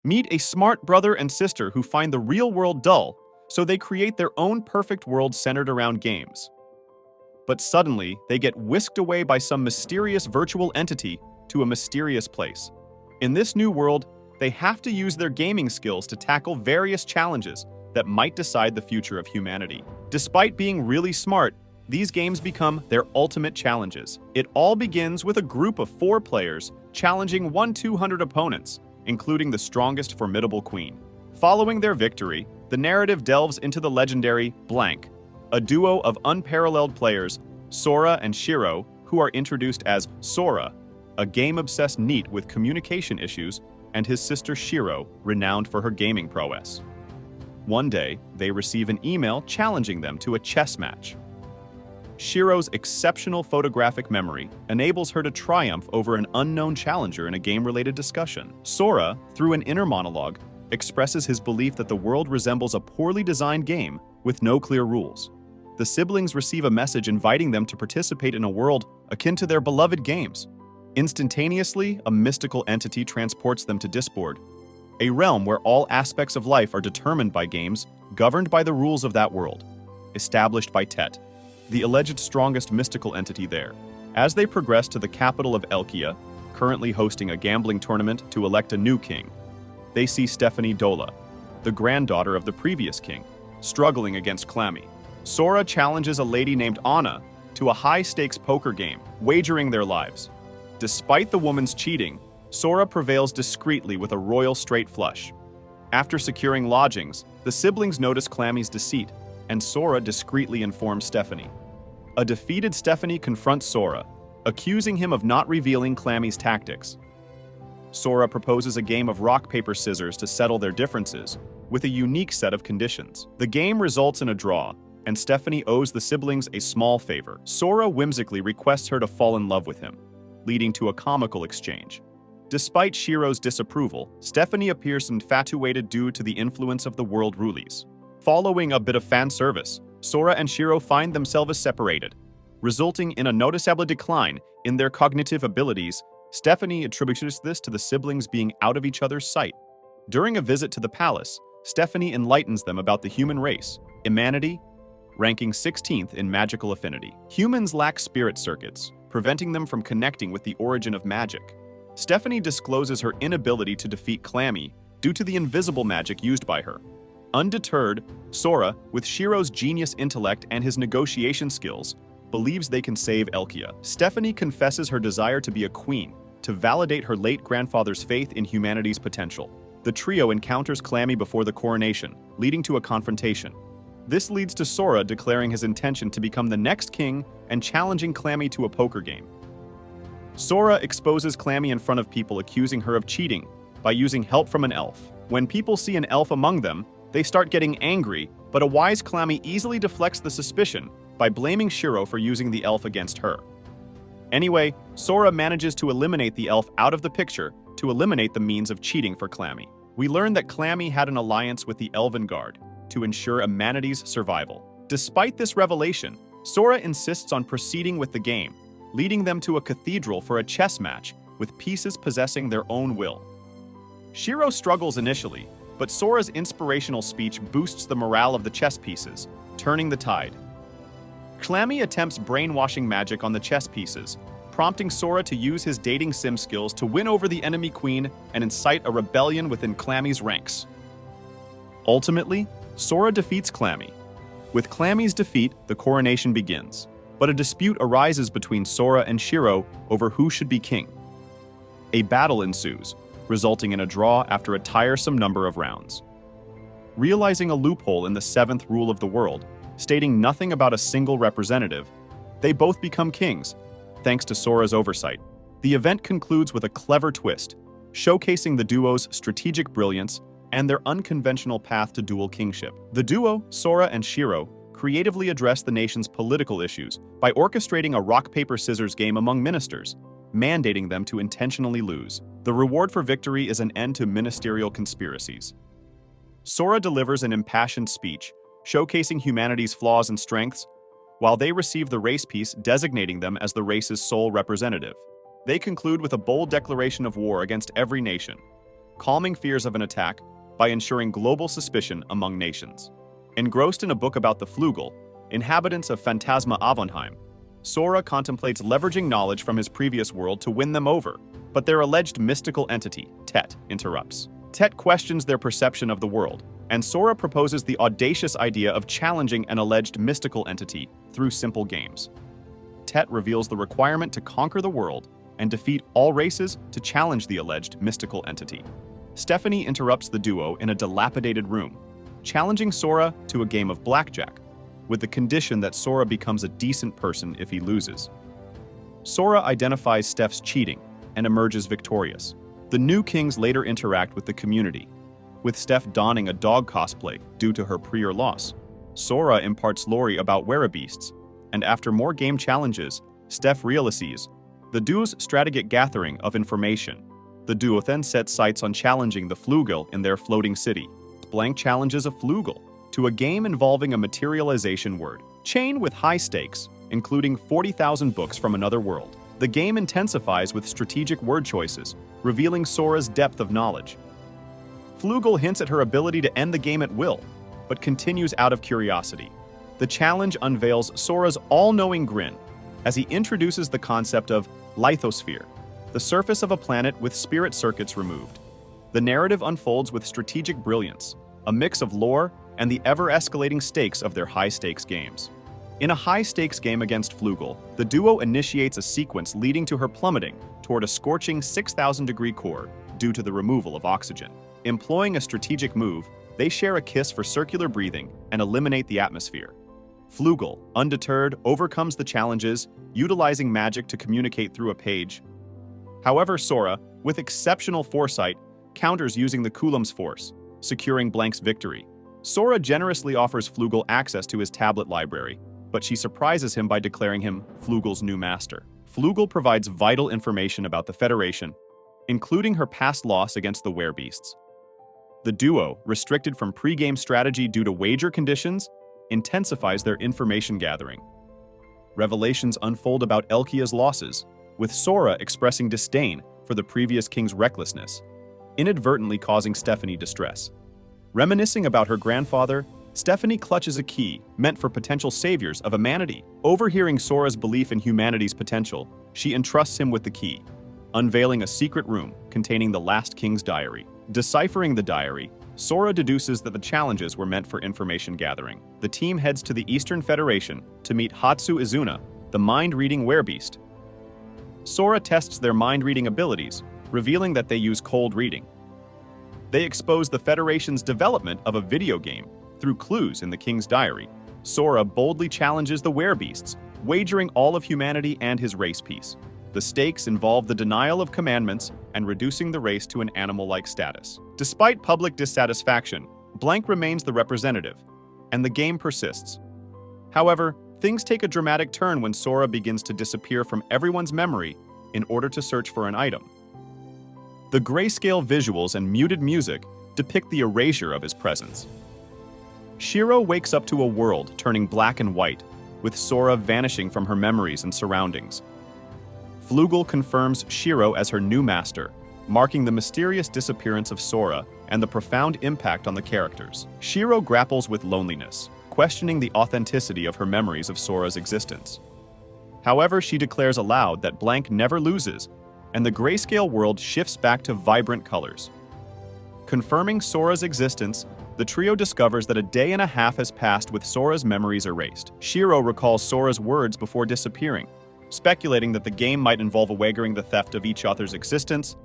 Meet a smart brother and sister who find the real world dull, so they create their own perfect world centered around games. But suddenly, they get whisked away by some mysterious virtual entity to a mysterious place. In this new world, they have to use their gaming skills to tackle various challenges that might decide the future of humanity. Despite being really smart, these games become their ultimate challenges. It all begins with a group of 4 players challenging 200 opponents, including the strongest formidable queen. Following their victory, the narrative delves into the legendary Blank, a duo of unparalleled players, Sora and Shiro, who are introduced as Sora, a game-obsessed NEET with communication issues, and his sister Shiro, renowned for her gaming prowess. One day, they receive an email challenging them to a chess match. Shiro's exceptional photographic memory enables her to triumph over an unknown challenger in a game-related discussion. Sora, through an inner monologue, expresses his belief that the world resembles a poorly designed game with no clear rules. The siblings receive a message inviting them to participate in a world akin to their beloved games. Instantaneously, a mystical entity transports them to Disboard, a realm where all aspects of life are determined by games governed by the rules of that world, established by Tet, the alleged strongest mystical entity there. As they progress to the capital of Elkia, currently hosting a gambling tournament to elect a new king, they see Stephanie Dola, the granddaughter of the previous king, struggling against Clammy. Sora challenges a lady named Anna to a high-stakes poker game, wagering their lives. Despite the woman's cheating, Sora prevails discreetly with a royal straight flush. After securing lodgings, the siblings notice Clammy's deceit, and Sora discreetly informs Stephanie. A defeated Stephanie confronts Sora, accusing him of not revealing Clammy's tactics. Sora proposes a game of rock, paper, scissors to settle their differences, with a unique set of conditions. The game results in a draw, and Stephanie owes the siblings a small favor. Sora whimsically requests her to fall in love with him, leading to a comical exchange. Despite Shiro's disapproval, Stephanie appears infatuated due to the influence of the world rulies. Following a bit of fan service, Sora and Shiro find themselves separated, resulting in a noticeable decline in their cognitive abilities. Stephanie attributes this to the siblings being out of each other's sight. During a visit to the palace, Stephanie enlightens them about the human race, immanity, ranking 16th in magical affinity. Humans lack spirit circuits, preventing them from connecting with the origin of magic. Stephanie discloses her inability to defeat Clammy due to the invisible magic used by her. Undeterred, Sora, with Shiro's genius intellect and his negotiation skills, believes they can save Elkia. Stephanie confesses her desire to be a queen, to validate her late grandfather's faith in humanity's potential. The trio encounters Clammy before the coronation, leading to a confrontation. This leads to Sora declaring his intention to become the next king and challenging Clammy to a poker game. Sora exposes Clammy in front of people, accusing her of cheating by using help from an elf. When people see an elf among them, they start getting angry, but a wise Clammy easily deflects the suspicion by blaming Shiro for using the elf against her. Anyway, Sora manages to eliminate the elf out of the picture to eliminate the means of cheating for Clammy. We learn that Clammy had an alliance with the Elven Guard to ensure humanity's survival. Despite this revelation, Sora insists on proceeding with the game, leading them to a cathedral for a chess match with pieces possessing their own will. Shiro struggles initially, but Sora's inspirational speech boosts the morale of the chess pieces, turning the tide. Clammy attempts brainwashing magic on the chess pieces, prompting Sora to use his dating sim skills to win over the enemy queen and incite a rebellion within Clammy's ranks. Ultimately, Sora defeats Clammy. With Clammy's defeat, the coronation begins, but a dispute arises between Sora and Shiro over who should be king. A battle ensues, resulting in a draw after a tiresome number of rounds. Realizing a loophole in the 7th rule of the world, stating nothing about a single representative, they both become kings, thanks to Sora's oversight. The event concludes with a clever twist, showcasing the duo's strategic brilliance and their unconventional path to dual kingship. The duo, Sora and Shiro, creatively address the nation's political issues by orchestrating a rock-paper-scissors game among ministers, mandating them to intentionally lose. The reward for victory is an end to ministerial conspiracies. Sora delivers an impassioned speech, showcasing humanity's flaws and strengths, while they receive the race piece designating them as the race's sole representative. They conclude with a bold declaration of war against every nation, calming fears of an attack by ensuring global suspicion among nations. Engrossed in a book about the Flugel, inhabitants of Phantasma Avonheim, Sora contemplates leveraging knowledge from his previous world to win them over, but their alleged mystical entity, Tet, interrupts. Tet questions their perception of the world, and Sora proposes the audacious idea of challenging an alleged mystical entity through simple games. Tet reveals the requirement to conquer the world and defeat all races to challenge the alleged mystical entity. Stephanie interrupts the duo in a dilapidated room, challenging Sora to a game of blackjack, with the condition that Sora becomes a decent person if he loses. Sora identifies Steph's cheating and emerges victorious. The new kings later interact with the community, with Steph donning a dog cosplay due to her prior loss. Sora imparts lore about werebeasts, and after more game challenges, Steph realizes the duo's strategic gathering of information. The duo then sets sights on challenging the Flugel in their floating city. Blank challenges a Flugel to a game involving a materialization word chain with high stakes, including 40,000 books from another world. The game intensifies with strategic word choices, revealing Sora's depth of knowledge. Flugel hints at her ability to end the game at will, but continues out of curiosity. The challenge unveils Sora's all-knowing grin as he introduces the concept of lithosphere, the surface of a planet with spirit circuits removed. The narrative unfolds with strategic brilliance, a mix of lore and the ever-escalating stakes of their high-stakes games. In a high-stakes game against Flugel, the duo initiates a sequence leading to her plummeting toward a scorching 6,000-degree core due to the removal of oxygen. Employing a strategic move, they share a kiss for circular breathing and eliminate the atmosphere. Flugel, undeterred, overcomes the challenges, utilizing magic to communicate through a page. However, Sora, with exceptional foresight, counters using the Coulomb's force, securing Blank's victory. Sora generously offers Flugel access to his tablet library, but she surprises him by declaring him Flugel's new master. Flugel provides vital information about the Federation, including her past loss against the werebeasts. The duo, restricted from pre-game strategy due to wager conditions, intensifies their information gathering. Revelations unfold about Elkia's losses, with Sora expressing disdain for the previous king's recklessness, inadvertently causing Stephanie distress. Reminiscing about her grandfather, Stephanie clutches a key meant for potential saviors of humanity. Overhearing Sora's belief in humanity's potential, she entrusts him with the key, unveiling a secret room containing the last king's diary. Deciphering the diary, Sora deduces that the challenges were meant for information gathering. The team heads to the Eastern Federation to meet Hatsu Izuna, the mind-reading werebeast. Sora tests their mind-reading abilities, revealing that they use cold reading. They expose the Federation's development of a video game through clues in the King's diary. Sora boldly challenges the werebeasts, wagering all of humanity and his race piece. The stakes involve the denial of commandments and reducing the race to an animal-like status. Despite public dissatisfaction, Blank remains the representative, and the game persists. However, things take a dramatic turn when Sora begins to disappear from everyone's memory in order to search for an item. The grayscale visuals and muted music depict the erasure of his presence. Shiro wakes up to a world turning black and white, with Sora vanishing from her memories and surroundings. Flugel confirms Shiro as her new master, marking the mysterious disappearance of Sora and the profound impact on the characters. Shiro grapples with loneliness, questioning the authenticity of her memories of Sora's existence. However, she declares aloud that Blank never loses, and the grayscale world shifts back to vibrant colors. Confirming Sora's existence, the trio discovers that a day and a half has passed with Sora's memories erased. Shiro recalls Sora's words before disappearing, speculating that the game might involve wagering the theft of each other's existence,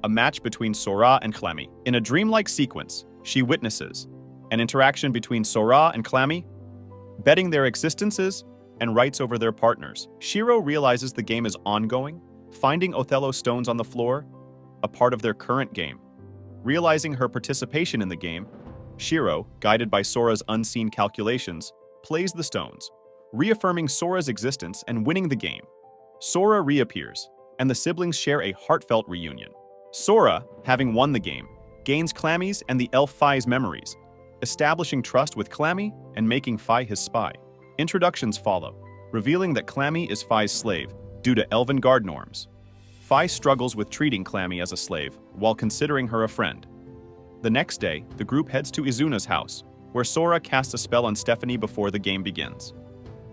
a match between Sora and Clammy. In a dreamlike sequence, she witnesses an interaction between Sora and Clammy, betting their existences and rights over their partners. Shiro realizes the game is ongoing, finding Othello stones on the floor, a part of their current game. Realizing her participation in the game, Shiro, guided by Sora's unseen calculations, plays the stones, reaffirming Sora's existence and winning the game. Sora reappears, and the siblings share a heartfelt reunion. Sora, having won the game, gains Clammy's and the elf Fi's memories, establishing trust with Clammy and making Fi his spy. Introductions follow, revealing that Clammy is Fi's slave due to elven guard norms. Fi struggles with treating Clammy as a slave while considering her a friend. The next day, the group heads to Izuna's house, where Sora casts a spell on Stephanie before the game begins.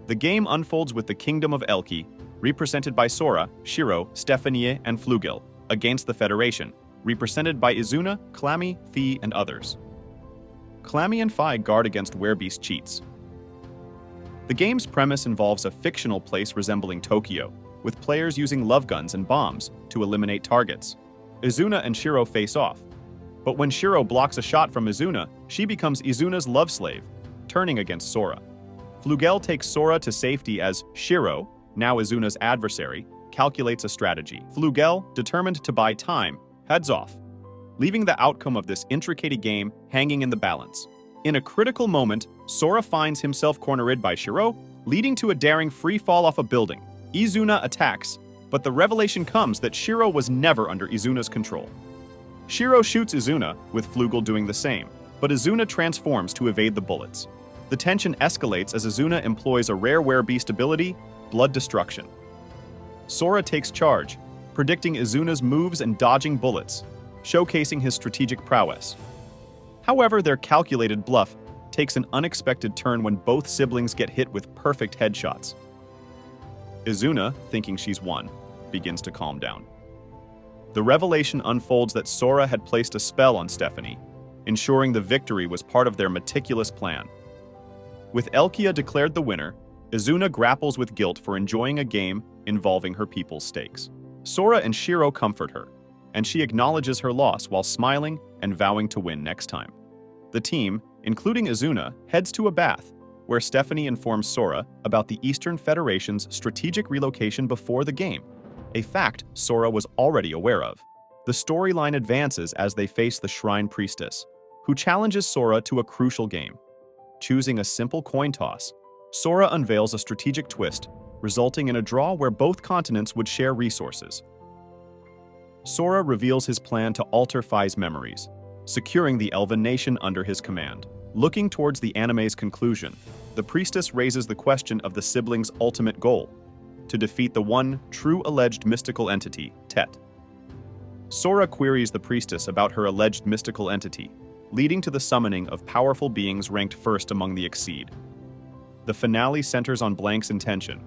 The game unfolds with the Kingdom of Elki, represented by Sora, Shiro, Stephanie, and Flugel, against the Federation, represented by Izuna, Clammy, Fi, and others. Clammy and Fi guard against Werebeast cheats. The game's premise involves a fictional place resembling Tokyo, with players using love guns and bombs to eliminate targets. Izuna and Shiro face off, but when Shiro blocks a shot from Izuna, she becomes Izuna's love slave, turning against Sora. Flugel takes Sora to safety as Shiro, now Izuna's adversary, calculates a strategy. Flugel, determined to buy time, heads off, leaving the outcome of this intricate game hanging in the balance. In a critical moment, Sora finds himself cornered by Shiro, leading to a daring free fall off a building. Izuna attacks, but the revelation comes that Shiro was never under Izuna's control. Shiro shoots Izuna, with Flugel doing the same, but Izuna transforms to evade the bullets. The tension escalates as Izuna employs a rare Werebeast ability, Blood Destruction. Sora takes charge, predicting Izuna's moves and dodging bullets, showcasing his strategic prowess. However, their calculated bluff takes an unexpected turn when both siblings get hit with perfect headshots. Izuna, thinking she's won, begins to calm down. The revelation unfolds that Sora had placed a spell on Stephanie, ensuring the victory was part of their meticulous plan. With Elkia declared the winner, Izuna grapples with guilt for enjoying a game involving her people's stakes. Sora and Shiro comfort her, and she acknowledges her loss while smiling and vowing to win next time. The team, including Izuna, heads to a bath, where Stephanie informs Sora about the Eastern Federation's strategic relocation before the game, a fact Sora was already aware of. The storyline advances as they face the Shrine Priestess, who challenges Sora to a crucial game. Choosing a simple coin toss, Sora unveils a strategic twist, resulting in a draw where both continents would share resources. Sora reveals his plan to alter Fi's memories, securing the Elven nation under his command. Looking towards the anime's conclusion, the priestess raises the question of the siblings' ultimate goal, to defeat the one true alleged mystical entity, Tet. Sora queries the priestess about her alleged mystical entity, leading to the summoning of powerful beings ranked first among the Exceed. The finale centers on Blank's intention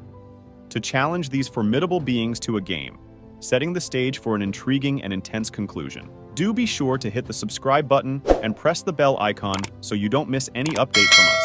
to challenge these formidable beings to a game, setting the stage for an intriguing and intense conclusion. Do be sure to hit the subscribe button and press the bell icon so you don't miss any update from us.